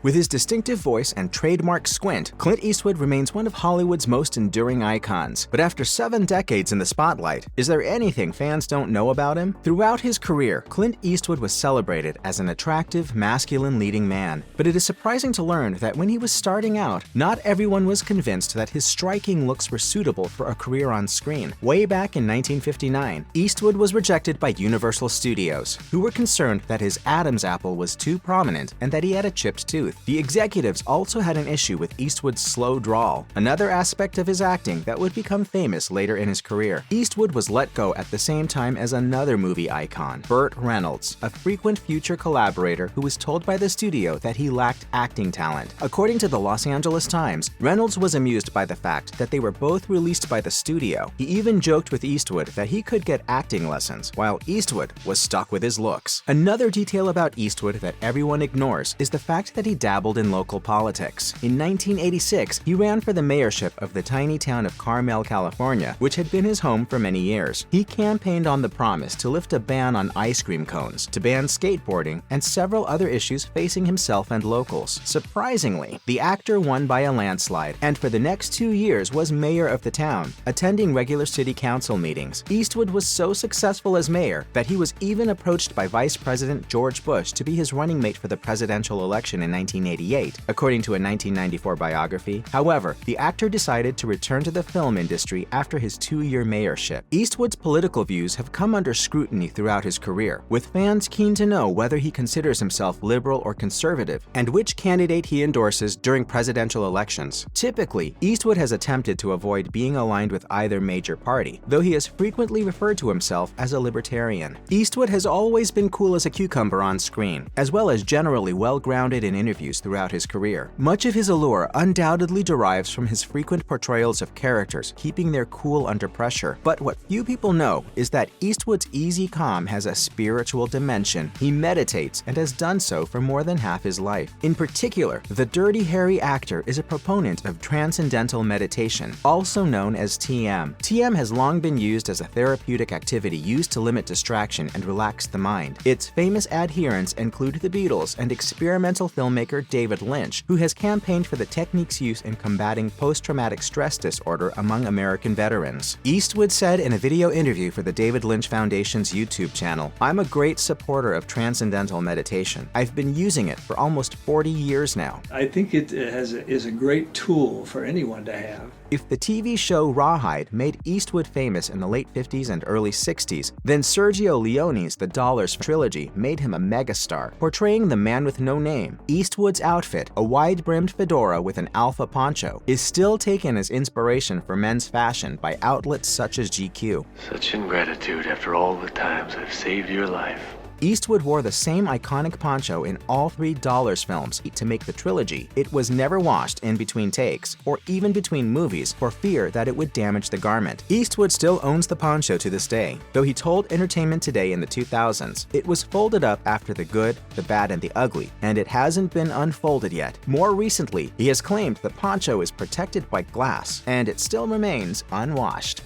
With his distinctive voice and trademark squint, Clint Eastwood remains one of Hollywood's most enduring icons. But after 7 decades in the spotlight, is there anything fans don't know about him? Throughout his career, Clint Eastwood was celebrated as an attractive, masculine leading man. But it is surprising to learn that when he was starting out, not everyone was convinced that his striking looks were suitable for a career on screen. Way back in 1959, Eastwood was rejected by Universal Studios, who were concerned that his Adam's apple was too prominent and that he had a chipped tooth. The executives also had an issue with Eastwood's slow drawl, another aspect of his acting that would become famous later in his career. Eastwood was let go at the same time as another movie icon, Burt Reynolds, a frequent future collaborator who was told by the studio that he lacked acting talent. According to the Los Angeles Times, Reynolds was amused by the fact that they were both released by the studio. He even joked with Eastwood that he could get acting lessons, while Eastwood was stuck with his looks. Another detail about Eastwood that everyone ignores is the fact that he dabbled in local politics. In 1986, he ran for the mayorship of the tiny town of Carmel, California, which had been his home for many years. He campaigned on the promise to lift a ban on ice cream cones, to ban skateboarding, and several other issues facing himself and locals. Surprisingly, the actor won by a landslide, and for the next 2 years was mayor of the town, attending regular city council meetings. Eastwood was so successful as mayor that he was even approached by Vice President George Bush to be his running mate for the presidential election in 1988, according to a 1994 biography. However, the actor decided to return to the film industry after his 2-year mayorship. Eastwood's political views have come under scrutiny throughout his career, with fans keen to know whether he considers himself liberal or conservative, and which candidate he endorses during presidential elections. Typically, Eastwood has attempted to avoid being aligned with either major party, though he has frequently referred to himself as a libertarian. Eastwood has always been cool as a cucumber on screen, as well as generally well-grounded in interviews throughout his career. Much of his allure undoubtedly derives from his frequent portrayals of characters keeping their cool under pressure. But what few people know is that Eastwood's easy calm has a spiritual dimension. He meditates and has done so for more than half his life. In particular, the Dirty Harry actor is a proponent of transcendental meditation, also known as TM. TM has long been used as a therapeutic activity used to limit distraction and relax the mind. Its famous adherents include the Beatles and experimental filmmaker David Lynch, who has campaigned for the technique's use in combating post-traumatic stress disorder among American veterans. Eastwood said in a video interview for the David Lynch Foundation's YouTube channel, "I'm a great supporter of transcendental meditation. I've been using it for almost 40 years now." I think it is a great tool for anyone to have. If the TV show Rawhide made Eastwood famous in the late 50s and early 60s, then Sergio Leone's The Dollars trilogy made him a megastar. Portraying the man with no name, Eastwood's outfit, a wide-brimmed fedora with an alpha poncho, is still taken as inspiration for men's fashion by outlets such as GQ. Such ingratitude after all the times I've saved your life. Eastwood wore the same iconic poncho in all 3 Dollars films. To make the trilogy, it was never washed in between takes, or even between movies, for fear that it would damage the garment. Eastwood still owns the poncho to this day, though he told Entertainment Today in the 2000s it was folded up after The Good, the Bad, and the Ugly, and it hasn't been unfolded yet. More recently, he has claimed the poncho is protected by glass, and it still remains unwashed.